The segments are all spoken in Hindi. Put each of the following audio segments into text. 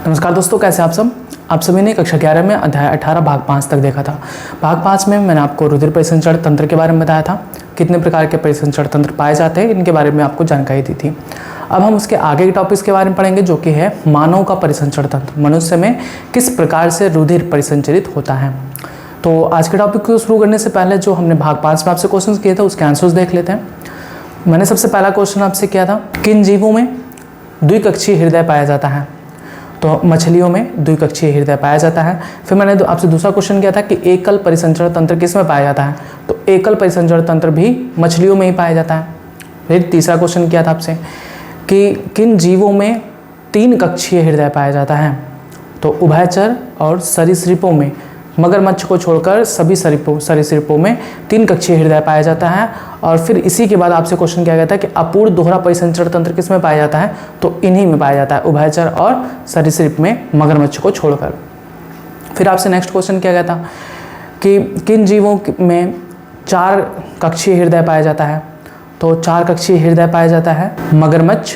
नमस्कार दोस्तों, कैसे आप सब। आप सभी ने कक्षा 11 में अध्याय 18 भाग 5 तक देखा था। भाग 5 में मैंने आपको रुधिर परिसंचरण तंत्र के बारे में बताया था। कितने प्रकार के परिसंचरण तंत्र पाए जाते हैं, इनके बारे में आपको जानकारी दी थी। अब हम उसके आगे के टॉपिक्स के बारे में पढ़ेंगे, जो कि है मानव का परिसंचरण तंत्र। मनुष्य में किस प्रकार से रुधिर परिसंचरित होता है। तो आज के टॉपिक को शुरू करने से पहले जो हमने भाग 5 में आपसे क्वेश्चन किए थे, उसके आंसर्स देख लेते हैं। मैंने सबसे पहला क्वेश्चन आपसे किया था, किन जीवों में द्विकक्षीय हृदय पाया जाता है। तो मछलियों में द्विकक्षीय हृदय पाया जाता है। फिर मैंने आपसे दूसरा क्वेश्चन किया था कि एकल परिसंचरण तंत्र किस में पाया जाता है। तो एकल परिसंचरण तंत्र भी मछलियों में ही पाया जाता है। फिर तीसरा क्वेश्चन किया था आपसे कि किन जीवों में तीन कक्षीय हृदय पाया जाता है। तो उभयचर और सरीसृपों में, मगरमच्छ को छोड़कर सभी सरीसृपों में तीन कक्षीय हृदय पाया जाता है। और फिर इसी के बाद आपसे क्वेश्चन किया गया था कि अपूर्ण दोहरा परिसंचरण तंत्र किस में पाया जाता है। तो इन्हीं में पाया जाता है, उभयचर और सरीसृप में, मगरमच्छ को छोड़कर। फिर आपसे नेक्स्ट क्वेश्चन किया गया था कि किन जीवों में चार कक्षीय हृदय पाया जाता है। तो चार कक्षीय हृदय पाया जाता है मगरमच्छ,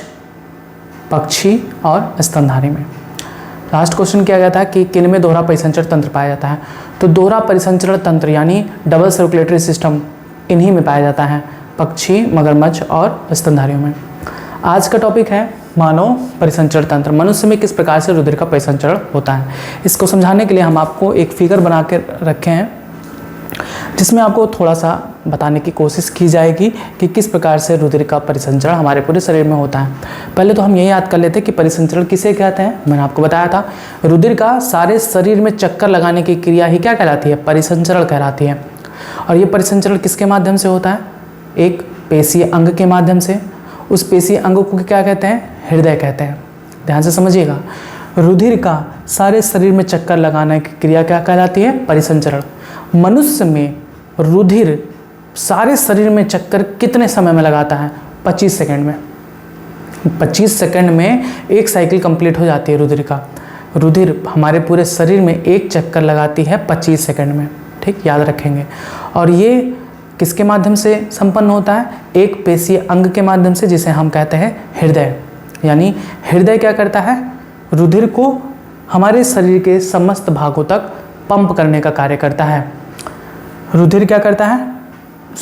पक्षी और स्तनधारी में। लास्ट क्वेश्चन किया गया था कि किन में दोहरा परिसंचरण तंत्र पाया जाता है। तो दोहरा परिसंचरण तंत्र यानी डबल सर्कुलेटरी सिस्टम इन्हीं में पाया जाता है, पक्षी, मगरमच्छ और स्तनधारियों में। आज का टॉपिक है मानव परिसंचरण तंत्र। मनुष्य में किस प्रकार से रुधिर का परिसंचरण होता है। इसको समझाने के लिए हम आपको एक फिगर बना के रखे हैं, जिसमें आपको थोड़ा सा बताने की कोशिश की जाएगी कि किस प्रकार से रुधिर का परिसंचरण हमारे पूरे शरीर में होता है। पहले तो हम ये याद कर लेते हैं कि परिसंचरण किसे कहते हैं। मैंने आपको बताया था, रुधिर का सारे शरीर में चक्कर लगाने की क्रिया ही क्या कहलाती है, परिसंचरण कहलाती है। और ये परिसंचरण किसके माध्यम से होता है, एक पेशीय अंग के माध्यम से। उस पेशीय अंग को क्या कहते हैं, हृदय कहते हैं। ध्यान से समझिएगा, रुधिर का सारे शरीर में चक्कर लगाने की क्रिया क्या कहलाती है, परिसंचरण। मनुष्य में रुधिर सारे शरीर में चक्कर कितने समय में लगाता है, 25 सेकंड में। 25 सेकंड में एक साइकिल कंप्लीट हो जाती है रुधिर का। रुधिर हमारे पूरे शरीर में एक चक्कर लगाती है 25 सेकंड में। ठीक, याद रखेंगे। और ये किसके माध्यम से संपन्न होता है, एक पेशीय अंग के माध्यम से, जिसे हम कहते हैं हृदय। यानी हृदय क्या करता है, रुधिर को हमारे शरीर के समस्त भागों तक पंप करने का कार्य करता है। रुधिर क्या करता है,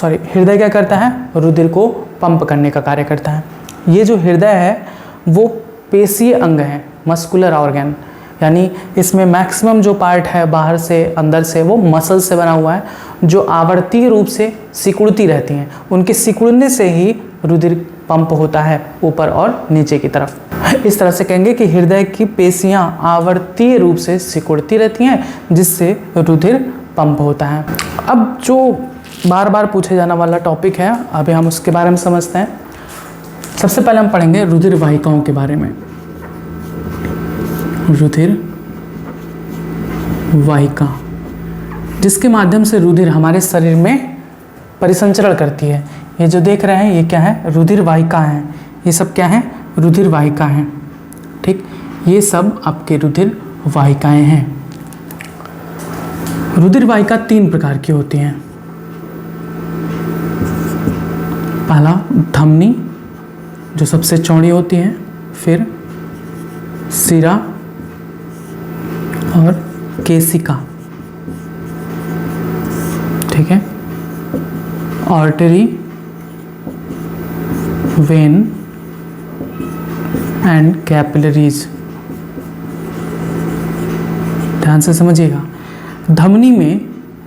हृदय क्या करता है, रुधिर को पंप करने का कार्य करता है। ये जो हृदय है वो पेशीय अंग है, मस्कुलर ऑर्गन। यानी इसमें मैक्सिमम जो पार्ट है बाहर से अंदर से वो मसल से बना हुआ है, जो आवर्तीय रूप से सिकुड़ती रहती हैं। उनके सिकुड़ने से ही रुधिर पंप होता है ऊपर और नीचे की तरफ। इस तरह से कहेंगे कि हृदय की पेशियां आवर्तीय रूप से सिकुड़ती रहती हैं, जिससे रुधिर पंप होता है। अब जो बार बार पूछे जाने वाला टॉपिक है, अभी हम उसके बारे में समझते हैं। सबसे पहले हम पढ़ेंगे रुधिर वाहिकाओं के बारे में। रुधिर वाहिका, जिसके माध्यम से रुधिर हमारे शरीर में परिसंचरण करती है। ये जो देख रहे हैं ये क्या है, रुधिर वाहिका है। ये सब क्या है, रुधिर वाहिका हैं। ठीक, ये सब आपके रुधिर वाहिकाएं हैं। रुधिर वाहिका 3 प्रकार की होती हैं। पहला धमनी, जो सबसे चौड़ी होती है, फिर सिरा और केशिका। ठीक है, आर्टरी, वेन एंड कैपिलरीज। ध्यान से समझिएगा, धमनी में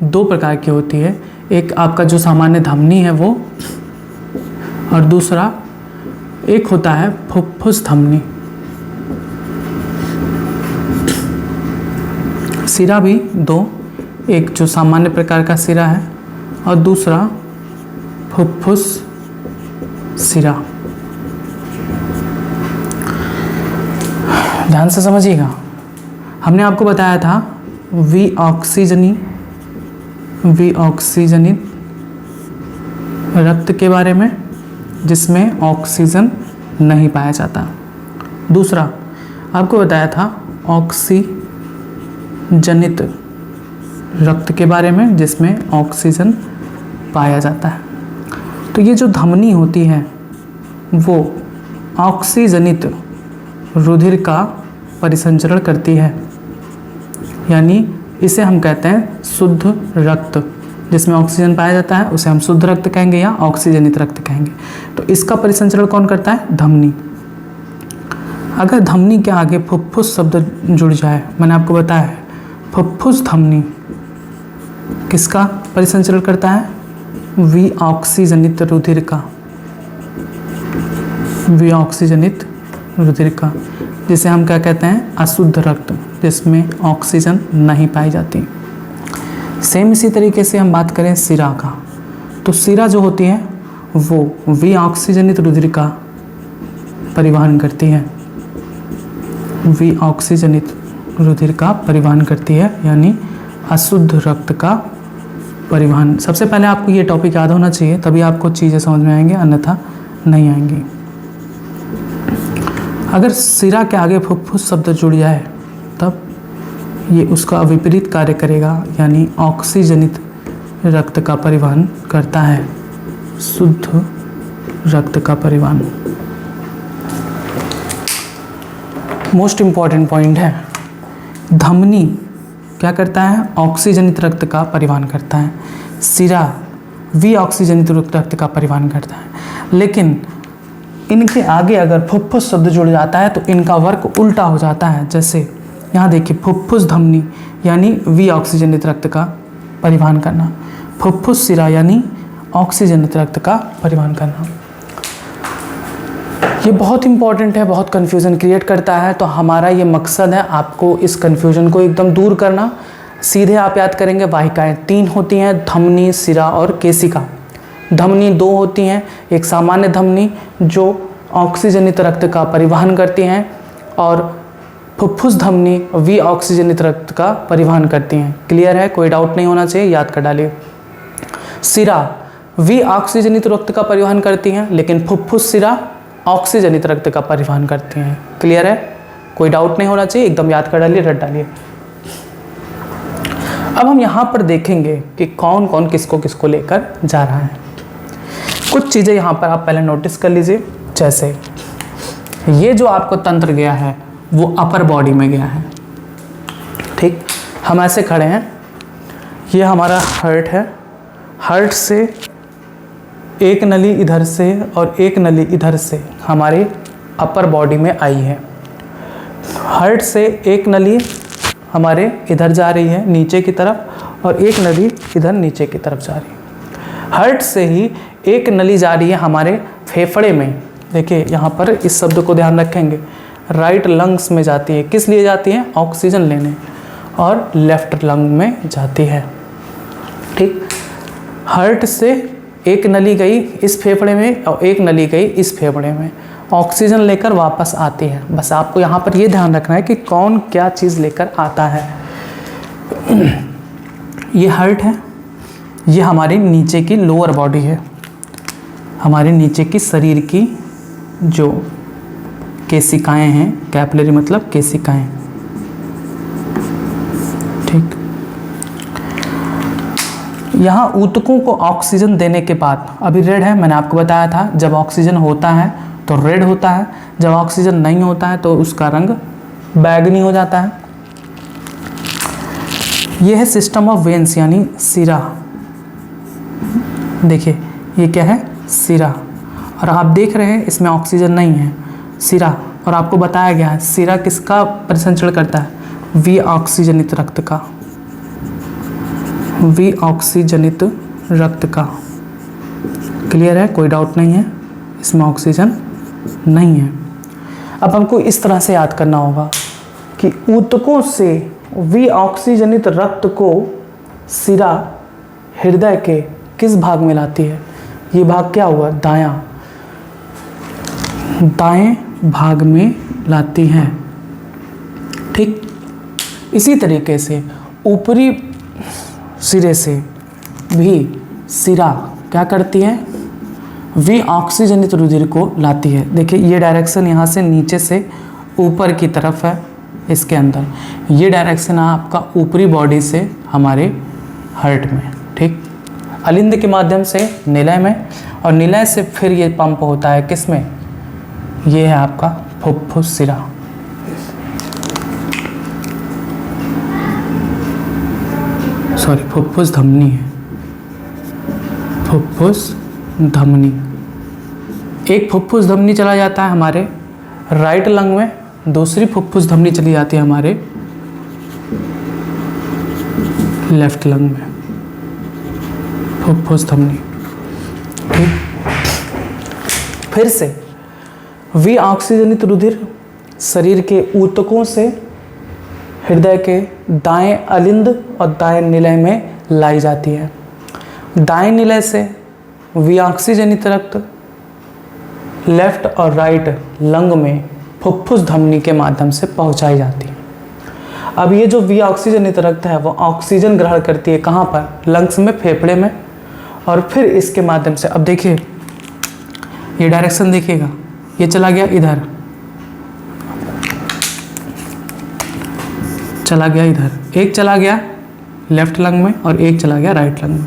2 प्रकार की होती है। एक आपका जो सामान्य धमनी है वो, और दूसरा एक होता है फुफ्फुस धमनी। सिरा भी 2, एक जो सामान्य प्रकार का सिरा है और दूसरा फुफ्फुस सिरा। ध्यान से समझिएगा, हमने आपको बताया था विऑक्सीजनित रक्त के बारे में, जिसमें ऑक्सीजन नहीं पाया जाता। दूसरा आपको बताया था ऑक्सीजनित रक्त के बारे में, जिसमें ऑक्सीजन पाया जाता है। तो ये जो धमनी होती है वो ऑक्सीजनित रुधिर का परिसंचरण करती है, यानी इसे हम कहते हैं शुद्ध रक्त। जिसमें ऑक्सीजन पाया जाता है उसे हम शुद्ध रक्त कहेंगे या ऑक्सीजनित रक्त कहेंगे। तो इसका परिसंचरण कौन करता है? धमनी। अगर धमनी के आगे फुफ्फुस शब्द जुड़ जाए, मैंने आपको बताया है फुफ्फुस धमनी किसका परिसंचरण करता है? विऑक्सीजनित रुधिर का, विऑक्सीजनित रुधिर का, जिसे हम क्या कहते हैं? अशुद्ध रक्त, जिसमें ऑक्सीजन नहीं पाई जाती। सेम इसी तरीके से हम बात करें सिरा का, तो सिरा जो होती है वो विऑक्सीजनित रुधिर का परिवहन करती है, विऑक्सीजनित रुधिर का परिवहन करती है, यानी अशुद्ध रक्त का परिवहन। सबसे पहले आपको ये टॉपिक याद होना चाहिए, तभी आपको चीज़ें समझ में आएंगी, अन्यथा नहीं आएंगी। अगर सिरा के आगे फुफ्फुस शब्द जुड़ जाए तब ये उसका विपरीत कार्य करेगा, यानी ऑक्सीजनित रक्त का परिवहन करता है, शुद्ध रक्त का परिवहन। मोस्ट इम्पॉर्टेंट पॉइंट है, धमनी क्या करता है? ऑक्सीजनित रक्त का परिवहन करता है, सिरा विऑक्सीजनित रक्त का परिवहन करता है। लेकिन इनके आगे अगर फुफ्फुस शब्द जुड़ जाता है तो इनका वर्क उल्टा हो जाता है। जैसे यहाँ देखिए फुफ्फुस धमनी यानी विऑक्सीजनित रक्त का परिवहन करना, फुफ्फुस सिरा यानी ऑक्सीजनित रक्त का परिवहन करना। ये बहुत इंपॉर्टेंट है, बहुत कन्फ्यूज़न क्रिएट करता है। तो हमारा ये मकसद है आपको इस कन्फ्यूज़न को एकदम दूर करना। सीधे आप याद करेंगे वाहिकाएं 3 होती हैं, धमनी, सिरा और केशिका। धमनी 2 होती हैं, एक सामान्य धमनी जो ऑक्सीजनित रक्त का परिवहन करती हैं और फुफ्फुस धमनी विऑक्सीजनित रक्त का परिवहन करती हैं। क्लियर है? कोई डाउट नहीं होना चाहिए, याद कर डालिए। सिरा विऑक्सीजनित रक्त का परिवहन करती हैं, लेकिन फुफ्फुस सिरा ऑक्सीजनित रक्त का परिवहन करती हैं। क्लियर है? कोई डाउट नहीं होना चाहिए, एकदम याद कर डालिए, रट डालिए। अब हम यहाँ पर देखेंगे कि कौन कौन किसको किसको लेकर जा रहा है। कुछ चीज़ें यहाँ पर आप पहले नोटिस कर लीजिए। जैसे ये जो आपको तंत्र गया है वो अपर बॉडी में गया है, ठीक। हम ऐसे खड़े हैं, ये हमारा हार्ट है, हार्ट से एक नली इधर से और एक नली इधर से हमारे अपर बॉडी में आई है। हार्ट से एक नली हमारे इधर जा रही है नीचे की तरफ और एक नली इधर नीचे की तरफ जा रही है। हार्ट से ही एक नली जा रही है हमारे फेफड़े में। देखिए यहाँ पर इस शब्द को ध्यान रखेंगे, राइट लंग्स में जाती है। किस लिए जाती है? ऑक्सीजन लेने। और लेफ्ट लंग में जाती है, ठीक। हार्ट से एक नली गई इस फेफड़े में और एक नली गई इस फेफड़े में, ऑक्सीजन लेकर वापस आती है। बस आपको यहाँ पर ये ध्यान रखना है कि कौन क्या चीज़ लेकर आता है। ये हार्ट है, ये हमारी नीचे की लोअर बॉडी है, हमारे नीचे की शरीर की जो केशिकाएं हैं, कैपिलरी मतलब केशिकाएं, ठीक। यहाँ ऊतकों को ऑक्सीजन देने के बाद, अभी रेड है, मैंने आपको बताया था जब ऑक्सीजन होता है तो रेड होता है, जब ऑक्सीजन नहीं होता है तो उसका रंग बैगनी हो जाता है। यह है सिस्टम ऑफ वेन्स यानी सिरा। देखिए ये क्या है? सिरा। और आप देख रहे हैं इसमें ऑक्सीजन नहीं है, सिरा। और आपको बताया गया है सिरा किसका परिसंचरण करता है? विऑक्सीजनित रक्त का, विऑक्सीजनित रक्त का। क्लियर है? कोई डाउट नहीं है, इसमें ऑक्सीजन नहीं है। अब हमको इस तरह से याद करना होगा कि ऊतकों से विऑक्सीजनित रक्त को सिरा हृदय के किस भाग में लाती है? ये भाग क्या हुआ? दायां, दाएं भाग में लाती है, ठीक। इसी तरीके से ऊपरी सिरे से भी सिरा क्या करती है? विऑक्सीजनित रुधिर को लाती है। देखिए ये डायरेक्शन यहाँ से नीचे से ऊपर की तरफ है इसके अंदर, ये डायरेक्शन है आपका ऊपरी बॉडी से हमारे हार्ट में, ठीक। अलिंद के माध्यम से निलय में और निलय से फिर ये पंप होता है किस में? ये है आपका फुफ्फुस सिरा। सॉरी फुफ्फुस धमनी है, फुफ्फुस धमनी। एक फुफ्फुस धमनी चला जाता है हमारे राइट लंग में, दूसरी फुफ्फुस धमनी चली जाती है हमारे लेफ्ट लंग में, फुफ्फुस धमनी। ठीक, फिर से वी ऑक्सीजनित रुधिर शरीर के ऊतकों से हृदय के दाएं अलिंद और दाएं निलय में लाई जाती है। दाएं निलय से वी ऑक्सीजनित रक्त लेफ्ट और राइट लंग में फुफ्फुस धमनी के माध्यम से पहुंचाई जाती है। अब ये जो वी ऑक्सीजनित रक्त है वो ऑक्सीजन ग्रहण करती है कहाँ पर, लंग्स में, फेफड़े में, और फिर इसके माध्यम से, अब देखिए ये डायरेक्शन देखिएगा, ये चला गया इधर, चला गया इधर, एक चला गया लेफ्ट लंग में और एक चला गया राइट लंग में,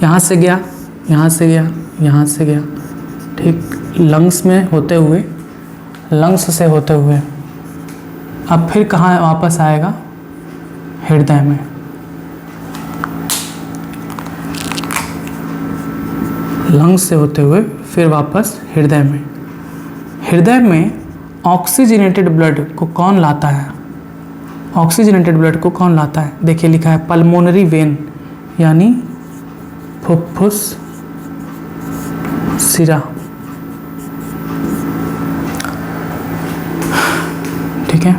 यहाँ से गया, यहाँ से गया, यहाँ से गया। ठीक, लंग्स में होते हुए, लंग्स से होते हुए अब फिर कहाँ वापस आएगा, हृदय में। लंग्स से होते हुए फिर वापस हृदय में। हृदय में ऑक्सीजनेटेड ब्लड को कौन लाता है, ऑक्सीजनेटेड ब्लड को कौन लाता है, देखिए लिखा है पल्मोनरी वेन, यानी फुफ्फुस सिरा। ठीक है,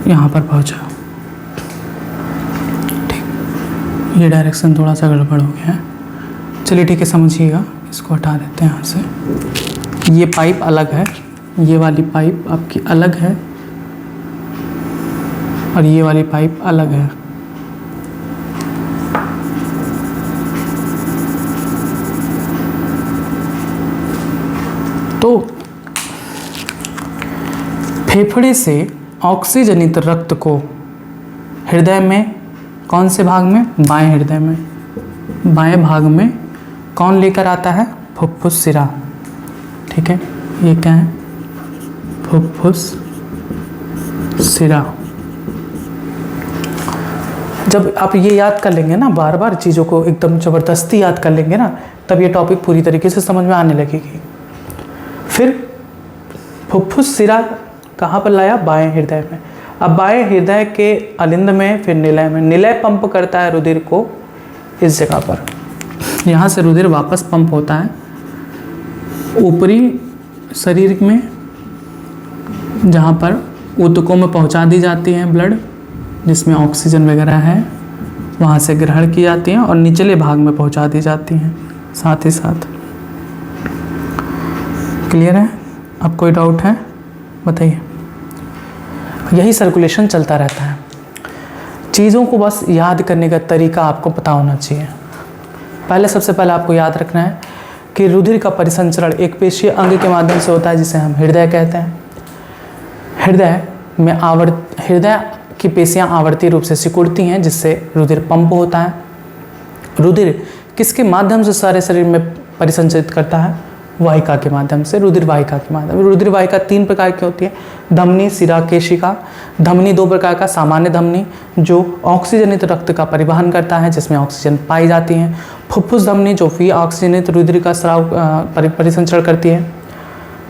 यहाँ पर पहुँचा। ठीक, ये डायरेक्शन थोड़ा सा गड़बड़ हो गया है, चलिए ठीक है, समझिएगा, इसको हटा देते हैं यहाँ से। ये पाइप अलग है, ये वाली पाइप आपकी अलग है और ये वाली पाइप अलग है। तो फेफड़े से ऑक्सीजनित रक्त को हृदय में, कौन से भाग में, बाएं हृदय में, बाएं भाग में कौन लेकर आता है, फुफ्फुस सिरा। ठीक है, ये क्या है, फुफ्फुस सिरा। जब आप ये याद कर लेंगे ना, बार बार चीज़ों को एकदम ज़बरदस्ती याद कर लेंगे ना, तब ये टॉपिक पूरी तरीके से समझ में आने लगेगी। फिर फुफ्फुस सिरा कहाँ पर लाया, बाएं हृदय में। अब बाएं हृदय के अलिंद में, फिर निलय में, निलय पंप करता है रुधिर को इस जगह पर, यहाँ से रुधिर वापस पंप होता है ऊपरी शरीर में, जहाँ पर ऊतकों में पहुँचा दी जाती है ब्लड, जिसमें ऑक्सीजन वगैरह है, वहाँ से ग्रहण की जाती हैं और निचले भाग में पहुँचा दी जाती हैं साथ ही साथ। क्लियर है, अब कोई डाउट है बताइए। यही सर्कुलेशन चलता रहता है। चीज़ों को बस याद करने का तरीका आपको पता होना चाहिए। पहले, सबसे पहले आपको याद रखना है कि रुधिर का परिसंचरण एक पेशीय अंग के माध्यम से होता है, जिसे हम हृदय कहते हैं। हृदय की पेशियां आवर्ती रूप से सिकुड़ती हैं, जिससे रुधिर पंप होता है। रुधिर किसके माध्यम से सारे शरीर में परिसंचरित करता है, वाहिका के माध्यम से, रुधिर वाहिका के माध्यम। रुधिर वाहिका 3 प्रकार की होती है, धमनी, सिरा, केशिका। धमनी 2 प्रकार का, सामान्य धमनी जो ऑक्सीजनित रक्त का परिवहन करता है, जिसमें ऑक्सीजन पाई जाती है। फुफ्फुस धमनी जो वी ऑक्सीजनित रुधिर का स्राव परिसंचरण करती है।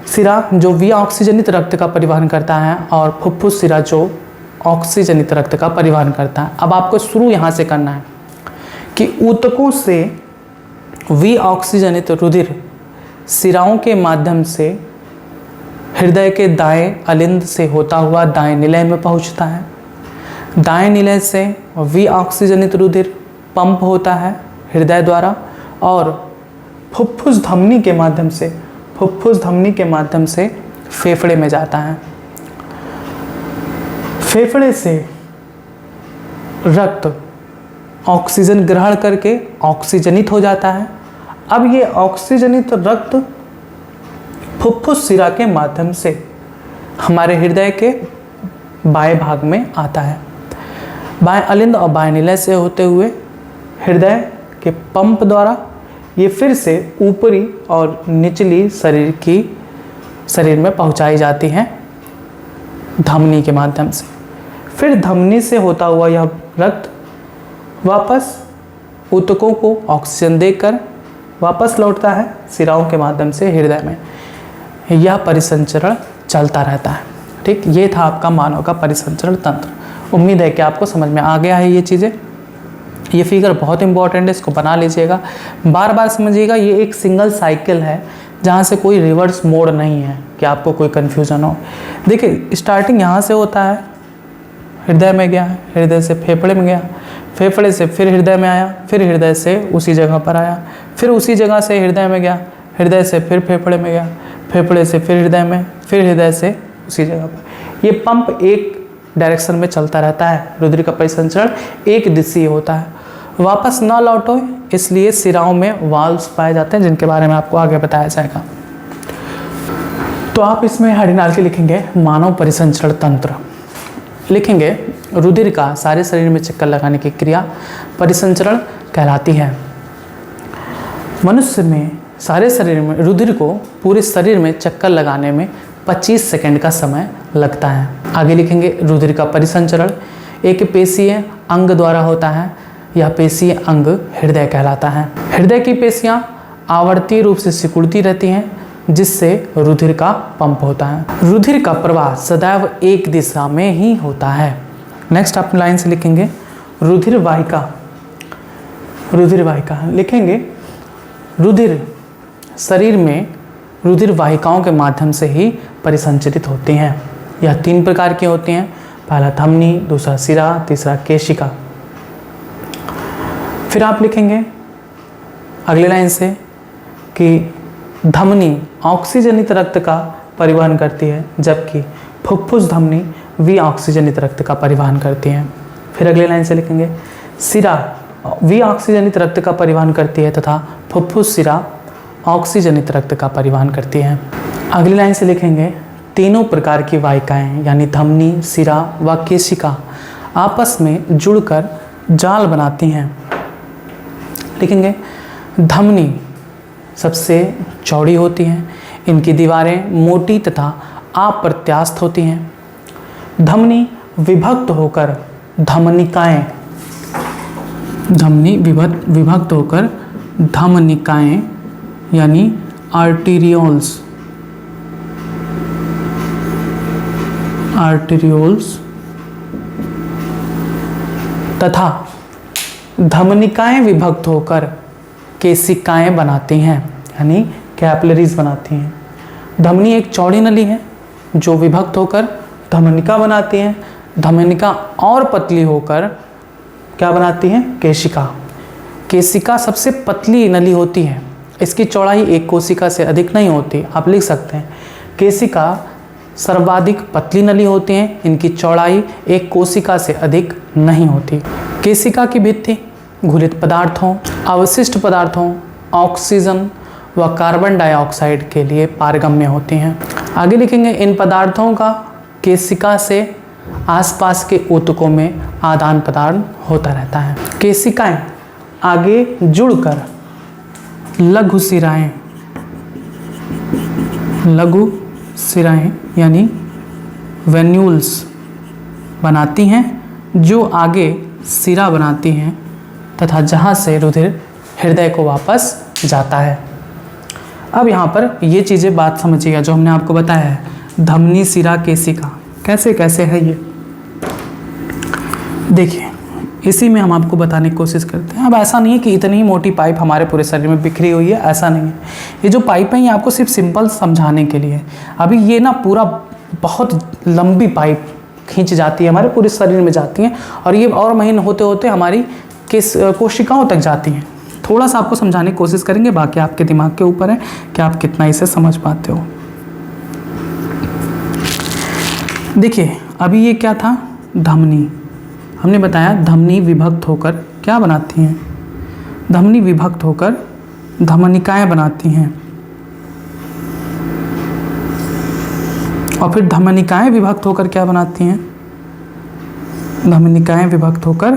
सिरा जो वी ऑक्सीजनित रक्त का परिवहन करता है, और फुफ्फुस सिरा जो ऑक्सीजनित रक्त का परिवहन करता है। अब आपको शुरू यहाँ से करना है कि ऊतकों से वी ऑक्सीजनित रुधिर सिराओं के माध्यम से हृदय के दाएं अलिंद से होता हुआ दाएं निलय में पहुंचता है। दाएं निलय से वी ऑक्सीजनित रुधिर पंप होता है हृदय द्वारा और फुफ्फुस धमनी के माध्यम से फेफड़े में जाता है। फेफड़े से रक्त ऑक्सीजन ग्रहण करके ऑक्सीजनित हो जाता है। अब ये ऑक्सीजनित रक्त फुफ्फुस सिरा के माध्यम से हमारे हृदय के बाएं भाग में आता है। बाएं अलिंद और बाएं निलय से होते हुए हृदय के पंप द्वारा ये फिर से ऊपरी और निचली शरीर की शरीर में पहुंचाई जाती हैं धमनी के माध्यम से। फिर धमनी से होता हुआ यह रक्त वापस ऊतकों को ऑक्सीजन देकर वापस लौटता है सिराओं के माध्यम से हृदय में। यह परिसंचरण चलता रहता है। ठीक, ये था आपका मानव का परिसंचरण तंत्र। उम्मीद है कि आपको समझ में आ गया है ये चीज़ें। ये फिगर बहुत इंपॉर्टेंट है, इसको बना लीजिएगा, बार बार समझिएगा। ये एक सिंगल साइकिल है जहाँ से कोई रिवर्स मोड नहीं है कि आपको कोई कन्फ्यूज़न हो। देखिए, स्टार्टिंग यहाँ से होता है, हृदय में गया, हृदय से फेफड़े में गया, फेफड़े से फिर हृदय में आया, फिर हृदय से उसी जगह पर आया, फिर उसी जगह से हृदय में गया, हृदय से फिर फेफड़े में गया, फेफड़े से फिर हृदय में, फिर हृदय से उसी जगह पर। ये पंप एक डायरेक्शन में चलता रहता है। रुधिर का परिसंचरण एक दिशीय होता है। वापस ना लौटो, इसलिए सिराओं में वाल्व्स पाए जाते हैं जिनके बारे में आपको आगे बताया जाएगा। तो आप इसमें हडिनाल के लिखेंगे मानव परिसंचरण तंत्र, लिखेंगे रुधिर का सारे शरीर में चक्कर लगाने की क्रिया परिसंचरण कहलाती है। मनुष्य में सारे शरीर में रुधिर को पूरे शरीर में चक्कर लगाने में 25 सेकंड का समय लगता है। आगे लिखेंगे रुधिर का परिसंचरण एक पेशीय अंग द्वारा होता है। यह पेशीय अंग हृदय कहलाता है। हृदय की पेशियां आवर्तीय रूप से सिकुड़ती रहती हैं, जिससे रुधिर का पंप होता है। रुधिर का प्रवाह सदैव एक दिशा में ही होता है। नेक्स्ट आप लाइन से लिखेंगे रुधिर वाहिका। रुधिर वाहिका लिखेंगे रुधिर शरीर में रुधिर वाहिकाओं के माध्यम से ही परिसंचरित होती हैं। यह 3 प्रकार की होती हैं, पहला धमनी, दूसरा सिरा, तीसरा केशिका। फिर आप लिखेंगे अगले लाइन से कि धमनी ऑक्सीजनित रक्त का परिवहन करती है, जबकि फुफ्फुस धमनी विऑक्सीजनित रक्त का परिवहन करती है। फिर अगले लाइन से लिखेंगे सिरा विऑक्सीजनित रक्त का परिवहन करती है तथा फुफ्फुस सिरा ऑक्सीजनित रक्त का परिवहन करती है। अगली लाइन से लिखेंगे तीनों प्रकार की वाहिकाएं यानी धमनी, सिरा व केशिका आपस में जुड़कर जाल बनाती हैं। लिखेंगे धमनी सबसे चौड़ी होती हैं, इनकी दीवारें मोटी तथा अप्रत्यास्थ होती हैं। धमनी विभक्त होकर धमनिकाएं, धमनी विभक्त होकर धमनिकाएं यानी आर्टीरियोल्स तथा धमनिकाएं विभक्त होकर केशिकाएं बनाती हैं यानी कैपिलरीज बनाती हैं। धमनी एक चौड़ी नली है जो विभक्त होकर धमनिका बनाती है। धमनिका और पतली होकर क्या बनाती है? केशिका। केशिका सबसे पतली नली होती है, इसकी चौड़ाई एक कोशिका से अधिक नहीं होती। आप लिख सकते हैं केशिका सर्वाधिक पतली नली होती हैं, इनकी चौड़ाई एक कोशिका से अधिक नहीं होती। केशिका की भित्ति घुलित पदार्थों, अवशिष्ट पदार्थों, ऑक्सीजन व कार्बन डाइऑक्साइड के लिए पारगम्य होती हैं। आगे लिखेंगे इन पदार्थों का केशिका से आसपास के ऊतकों में आदान प्रदान होता रहता है। केशिकाएं आगे जुड़कर लघु सिराएं यानी वेन्यूल्स बनाती हैं जो आगे सिरा बनाती हैं तथा जहाँ से रुधिर हृदय को वापस जाता है। अब यहाँ पर ये चीज़ें बात समझिएगा जो हमने आपको बताया है। धमनी, सिरा, केशिका कैसे कैसे है ये देखिए, इसी में हम आपको बताने की कोशिश करते हैं। अब ऐसा नहीं है कि इतनी ही मोटी पाइप हमारे पूरे शरीर में बिखरी हुई है, ऐसा नहीं है। ये जो पाइप है ये आपको सिर्फ सिंपल समझाने के लिए। अभी ये ना पूरा बहुत लंबी पाइप खींच जाती है, हमारे पूरे शरीर में जाती हैं और ये और महीन होते होते हमारी कोशिकाओं तक जाती हैं। थोड़ा सा आपको समझाने की कोशिश करेंगे, बाकी आपके दिमाग के ऊपर है कि आप कितना इसे समझ पाते हो। देखिए अभी ये क्या था? धमनी। हमने बताया धमनी विभक्त होकर क्या बनाती हैं? धमनी विभक्त होकर धमनिकाएं बनाती हैं और फिर धमनिकाएं विभक्त होकर क्या बनाती हैं? धमनिकाएं विभक्त होकर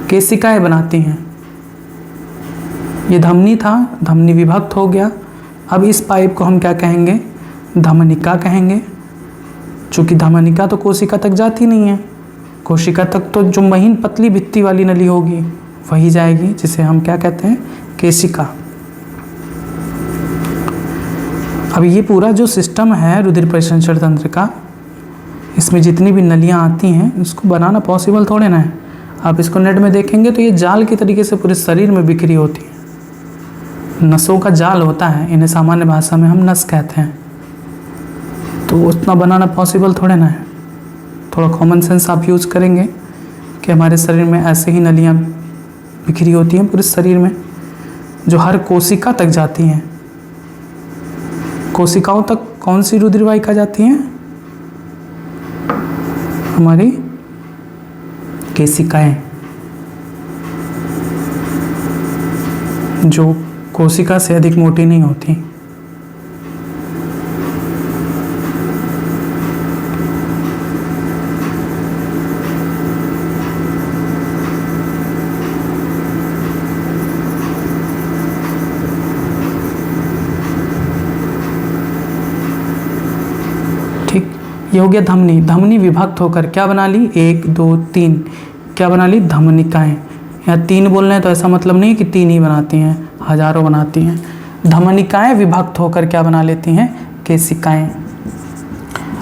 केशिकाएं बनाती हैं। ये धमनी था, धमनी विभक्त हो गया, अब इस पाइप को हम क्या कहेंगे, धमनिका कहेंगे। चूँकि धमनिका तो कोशिका तक जाती नहीं है, कोशिका तक तो जो महीन पतली भित्ति वाली नली होगी वही जाएगी, जिसे हम क्या कहते हैं, केशिका। अब ये पूरा जो सिस्टम है रुधिर परिसंचरण तंत्र का, इसमें जितनी भी नलियाँ आती हैं उसको बनाना पॉसिबल थोड़े ना है। आप इसको नेट में देखेंगे तो ये जाल की तरीके से पूरे शरीर में बिखरी होती है, नसों का जाल होता है, इन्हें सामान्य भाषा में हम नस कहते हैं। तो उतना बनाना पॉसिबल थोड़े ना है। थोड़ा कॉमन सेंस आप यूज़ करेंगे कि हमारे शरीर में ऐसे ही नलियाँ बिखरी होती हैं पूरे शरीर में, जो हर कोशिका तक जाती हैं। कोशिकाओं तक कौन सी रुधिर वाहिका जाती हैं, हमारी केशिकाएं, जो कोशिका से अधिक मोटी नहीं होती। ये हो गया धमनी। धमनी विभक्त होकर क्या बना ली, 1 2 3 क्या बना ली, धमनिकाएं। यहाँ 3 बोल रहे हैं तो ऐसा मतलब नहीं कि 3 ही बनाती हैं, हजारों बनाती हैं। धमनिकाएं विभक्त होकर क्या बना लेती हैं, केशिकाएं।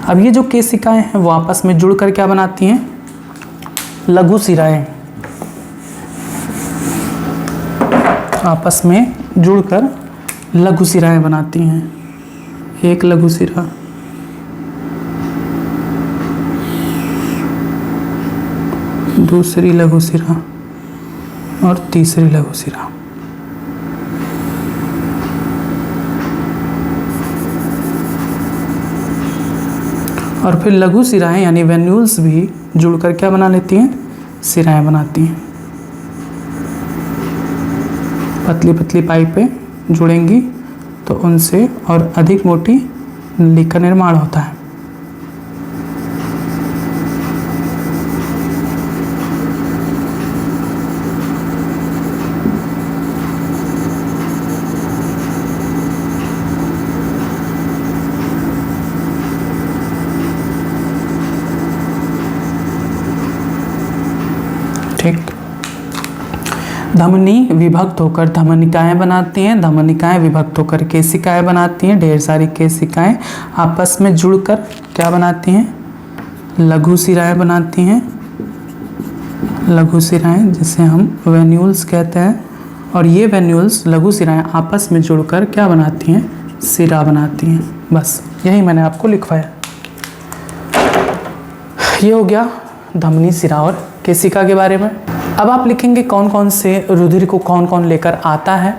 अब ये जो केशिकाएं हैं वो आपस में जुड़कर क्या बनाती हैं, लघु शिराएं। आपस में जुड़कर लघु शिराएं बनाती हैं। एक लघु शिरा, दूसरी लघु शिरा और तीसरी लघु शिरा। और फिर लघु शिराएं यानी वेन्यूल्स भी जुड़कर क्या बना लेती हैं, शिराएं बनाती हैं। पतली पतली पाइपें जुड़ेंगी तो उनसे और अधिक मोटी नली का निर्माण होता है। ठीक, धमनी विभक्त होकर धमनिकाएं बनाती हैं, धमनिकाएं विभक्त होकर केशिकाएं बनाती हैं। ढेर सारी केशिकाएं आपस में जुड़कर क्या बनाती हैं, लघु शिराएं बनाती हैं। लघु शिराएं जिसे हम वेन्यूल्स कहते हैं। और ये वेन्यूल्स लघु शिराएं आपस में जुड़कर क्या बनाती हैं, शिरा बनाती हैं। बस यही मैंने आपको लिखवाया। ये हो गया धमनी, शिरा और केशिका के बारे में। अब आप लिखेंगे कौन कौन से रुधिर को कौन कौन लेकर आता है,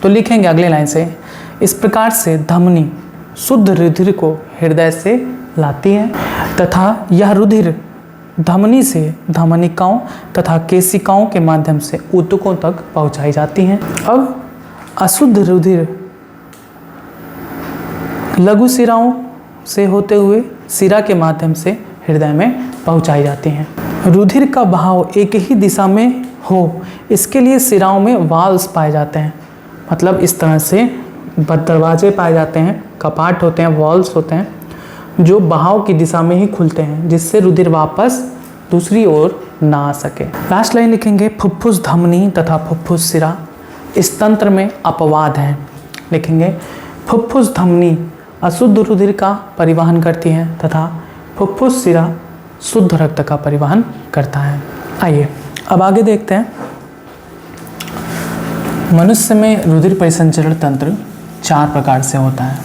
तो लिखेंगे अगले लाइन से, इस प्रकार से धमनी शुद्ध रुधिर को हृदय से लाती है तथा यह रुधिर धमनी से धमनिकाओं तथा केशिकाओं के माध्यम से ऊतकों तक पहुंचाई जाती हैं। अब अशुद्ध रुधिर लघु शिराओं से होते हुए शिरा के माध्यम से हृदय में पहुंचाई जाती हैं। रुधिर का बहाव एक ही दिशा में हो, इसके लिए शिराओं में वाल्व्स पाए जाते हैं। मतलब इस तरह से दरवाजे पाए जाते हैं, कपाट होते हैं, वॉल्व्स होते हैं, जो बहाव की दिशा में ही खुलते हैं, जिससे रुधिर वापस दूसरी ओर ना आ सके। लास्ट लाइन लिखेंगे, फुफ्फुस धमनी तथा फुफ्फुस शिरा इस तंत्र में अपवाद हैं। लिखेंगे फुफ्फुस धमनी अशुद्ध रुधिर का परिवहन करती है तथा फुफ्फुस शिरा शुद्ध रक्त का परिवहन करता है। आइए अब आगे देखते हैं। मनुष्य में रुधिर परिसंचरण तंत्र 4 प्रकार से होता है,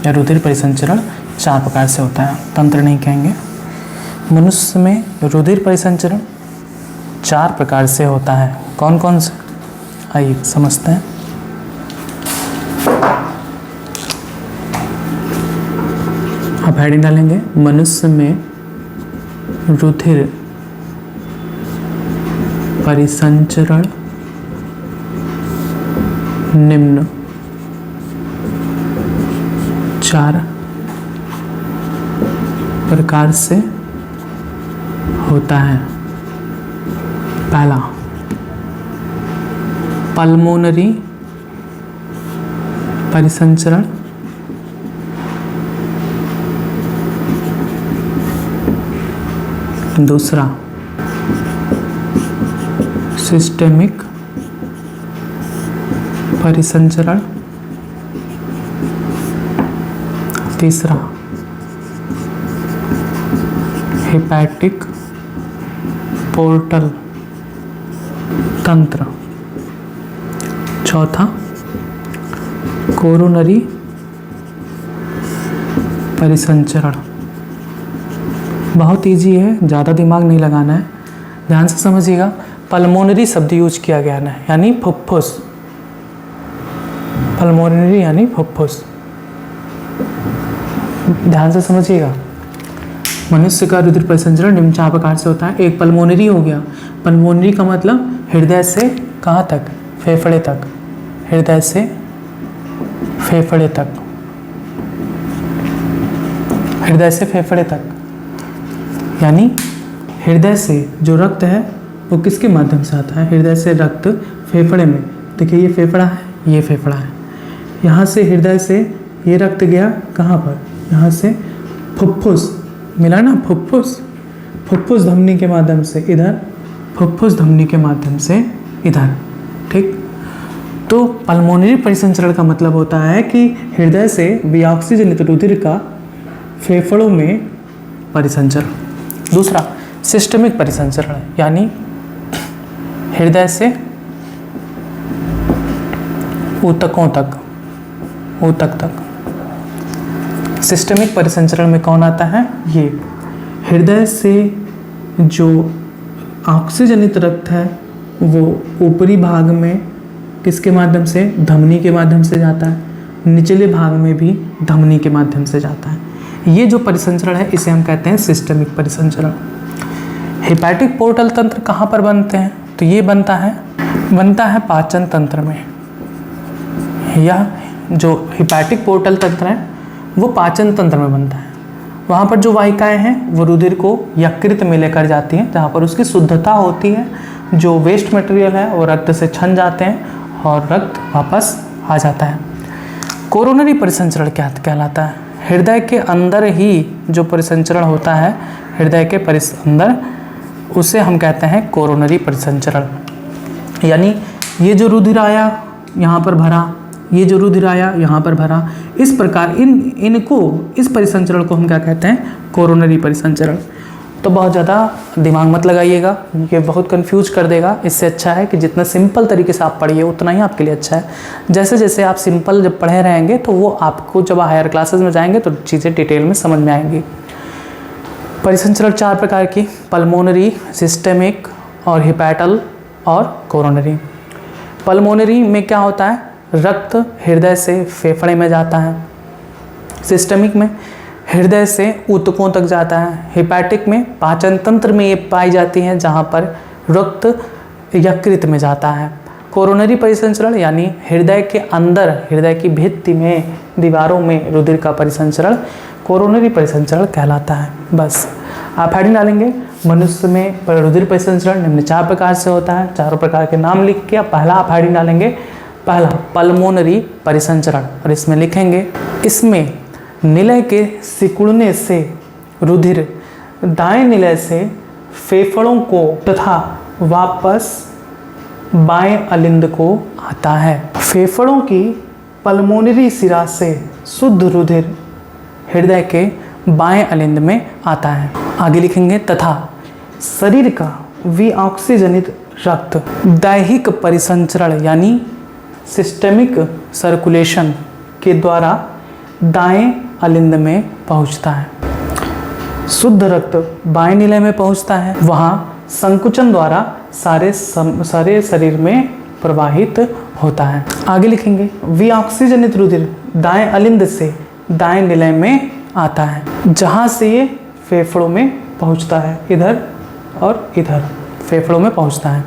या रुधिर परिसंचरण 4 प्रकार से होता है, तंत्र नहीं कहेंगे। मनुष्य में रुधिर परिसंचरण 4 प्रकार से होता है। कौन कौन से, आइए समझते हैं। आप हेडिंग डालेंगे, मनुष्य में रुधिर परिसंचरण निम्न 4 प्रकार से होता है। पहला, पल्मोनरी परिसंचरण दूसरा सिस्टेमिक परिसंचरण, तीसरा हेपेटिक पोर्टल तंत्र, चौथा कोरोनरी परिसंचरण। बहुत इजी है, ज़्यादा दिमाग नहीं लगाना है, ध्यान से समझिएगा। पल्मोनरी शब्द यूज किया गया है, यानी फुफ्फुस, पल्मोनरी यानी फुफ्फुस, ध्यान से समझिएगा। मनुष्य का रुधिर परिसंचरण निम्न चार प्रकार से होता है। एक पल्मोनरी हो गया, पल्मोनरी का मतलब हृदय से कहाँ तक, फेफड़े तक, हृदय से फेफड़े तक, हृदय से फेफड़े तक, यानी हृदय से जो रक्त है वो किसके माध्यम से आता है, हृदय से रक्त फेफड़े में। देखिए ये फेफड़ा है, ये फेफड़ा है, यहाँ से हृदय से ये रक्त गया कहाँ पर, यहाँ से फुफ्फुस, मिला ना फुफ्फुस, फुफ्फुस धमनी के माध्यम से इधर, फुफ्फुस धमनी के माध्यम से इधर, ठीक। तो पल्मोनरी परिसंचरण का मतलब होता है कि हृदय से विऑक्सीजनित रुधिर का फेफड़ों में परिसंचरण। दूसरा सिस्टमिक परिसंचरण, यानी हृदय से ऊतकों तक, ऊतक तक। सिस्टमिक परिसंचरण में कौन आता है, ये हृदय से जो ऑक्सीजनित रक्त है वो ऊपरी भाग में किसके माध्यम से, धमनी के माध्यम से जाता है, निचले भाग में भी धमनी के माध्यम से जाता है। ये जो परिसंचरण है इसे हम कहते हैं सिस्टमिक परिसंचरण। हेपेटिक पोर्टल तंत्र कहाँ पर बनते हैं, तो ये बनता है पाचन तंत्र में। यह जो हेपेटिक पोर्टल तंत्र है वो पाचन तंत्र में बनता है। वहाँ पर जो वाहिकाएं हैं वो रुधिर को यकृत में लेकर जाती हैं, जहाँ पर उसकी शुद्धता होती है, जो वेस्ट मटेरियल है वो रक्त से छन जाते हैं और रक्त वापस आ जाता है। कोरोनरी परिसंचरण क्या कहलाता है, हृदय के अंदर ही जो परिसंचरण होता है, हृदय के अंदर, उसे हम कहते हैं कोरोनरी परिसंचरण। यानी ये जो रुधिर आया यहाँ पर भरा, ये जो रुधिर आया यहाँ पर भरा, इस प्रकार इस परिसंचरण को हम क्या कहते हैं, कोरोनरी परिसंचरण। तो बहुत ज़्यादा दिमाग मत लगाइएगा, ये बहुत कंफ्यूज कर देगा। इससे अच्छा है कि जितना सिंपल तरीके से आप पढ़िए उतना ही आपके लिए अच्छा है। जैसे जैसे आप सिंपल जब पढ़े रहेंगे तो वो आपको जब हायर क्लासेस में जाएंगे तो चीज़ें डिटेल में समझ में आएंगी। परिसंचरण चार प्रकार की, पल्मोनरी, सिस्टेमिक और हिपैटल और कोरोनरी। पल्मोनरी में क्या होता है, रक्त हृदय से फेफड़े में जाता है। सिस्टमिक में हृदय से ऊतकों तक जाता है। हिपैटिक में पाचन तंत्र में ये पाई जाती हैं, जहाँ पर रक्त यकृत में जाता है। कोरोनरी परिसंचरण यानी हृदय के अंदर, हृदय की भित्ति में, दीवारों में रुधिर का परिसंचरण कोरोनरी परिसंचरण कहलाता है। बस आप हेडिंग डालेंगे, मनुष्य में रुधिर परिसंचरण निम्न चार प्रकार से होता है। चारों प्रकार के नाम लिख के पहला आप हेडिंग डालेंगे, पहला पल्मोनरी परिसंचरण, और इसमें लिखेंगे इसमें निलय के सिकुड़ने से रुधिर दाएं निलय से फेफड़ों को तथा वापस बाएं अलिंद को आता है। फेफड़ों की पल्मोनरी शिरा से शुद्ध रुधिर हृदय के बाएं अलिंद में आता है। आगे लिखेंगे तथा शरीर का विऑक्सीजनित रक्त दैहिक परिसंचरण यानी सिस्टेमिक सर्कुलेशन के द्वारा दाएं अलिंद में पहुंचता है। शुद्ध रक्त बाएं निलय में पहुंचता है, वहां संकुचन द्वारा सारे शरीर में प्रवाहित होता है। आगे लिखेंगे विऑक्सीजनित रुधिर दाएं अलिंद से दाएं निलय में आता है, जहां से ये फेफड़ों में पहुंचता है, इधर और इधर फेफड़ों में पहुंचता है।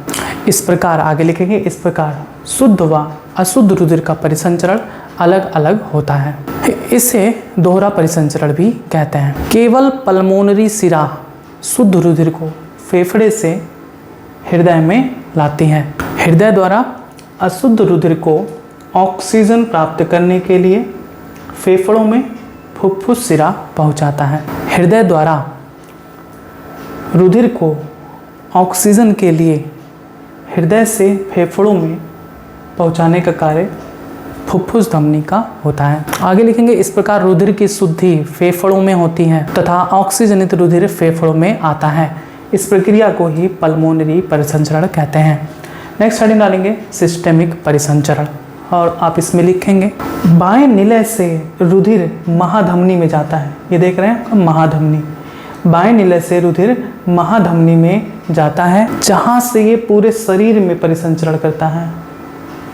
इस प्रकार आगे लिखेंगे, इस प्रकार शुद्ध व अशुद्ध रुधिर का परिसंचरण अलग अलग होता है। इसे दोहरा परिसंचरण भी कहते हैं। केवल पल्मोनरी शिरा शुद्ध रुधिर को फेफड़े से हृदय में लाती है। हृदय द्वारा अशुद्ध रुधिर को ऑक्सीजन प्राप्त करने के लिए फेफड़ों में फुफ्फुस शिरा पहुंचाता है। हृदय द्वारा रुधिर को ऑक्सीजन के लिए हृदय से फेफड़ों में पहुंचाने का कार्य फुफ्फुस धमनी का होता है। आगे लिखेंगे, इस प्रकार रुधिर की शुद्धि फेफड़ों में होती है तथा ऑक्सीजनित रुधिर फेफड़ों में आता है। इस प्रक्रिया को ही पल्मोनरी परिसंचरण कहते हैं। नेक्स्ट हेडिंग डालेंगे सिस्टेमिक परिसंचरण और आप इसमें लिखेंगे बाएं निलय से रुधिर महाधमनी में जाता है। ये देख रहे हैं महाधमनी, बाएं निलय से रुधिर महाधमनी में जाता है जहां से ये पूरे शरीर में परिसंचरण करता है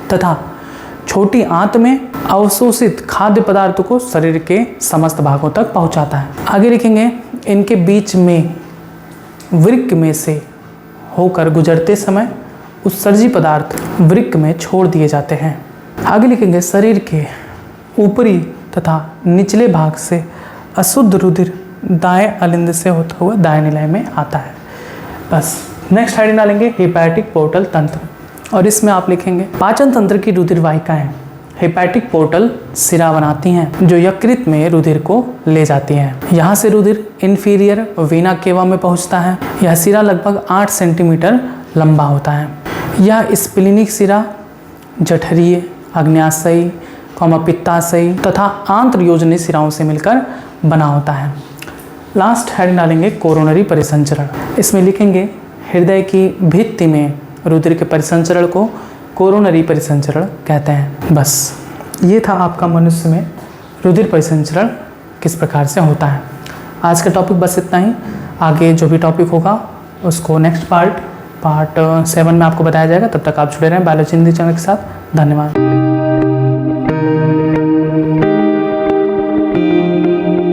तथा छोटी आंत में अवशोषित खाद्य पदार्थों को शरीर के समस्त भागों तक पहुंचाता है। आगे लिखेंगे, इनके बीच में वृक्क में से होकर गुजरते समय उत्सर्जी पदार्थ वृक्क में छोड़ दिए जाते हैं। आगे लिखेंगे, शरीर के ऊपरी तथा निचले भाग से अशुद्ध रुधिर दाएं अलिंद से होता हुआ दाएं निलय में आता है। बस नेक्स्ट हेडिंग डालेंगे हेपेटिक पोर्टल तंत्र और इसमें आप लिखेंगे पाचन तंत्र की रुधिर वाहिकाएं हेपेटिक पोर्टल सिरा बनाती हैं जो यकृत में रुधिर को ले जाती हैं। यहाँ से रुधिर इन्फीरियर वीना केवा में पहुँचता है। यह सिरा लगभग 8 सेंटीमीटर लंबा होता है। यह स्प्लीनिक सिरा जठरीय, आग्नेयाशयी, पित्ताशयी तथा आंत्र योजनी सिराओं से मिलकर बना होता है। लास्ट हेडिंग डालेंगे कोरोनरी परिसंचरण। इसमें लिखेंगे हृदय की भित्ति में रुधिर के परिसंचरण को कोरोनरी परिसंचरण कहते हैं। बस ये था आपका मनुष्य में रुधिर परिसंचरण किस प्रकार से होता है। आज का टॉपिक बस इतना ही। आगे जो भी टॉपिक होगा उसको नेक्स्ट पार्ट 7 में आपको बताया जाएगा। तब तक आप जुड़े रहें बायोलॉजी हिंदी चैनल के साथ। धन्यवाद।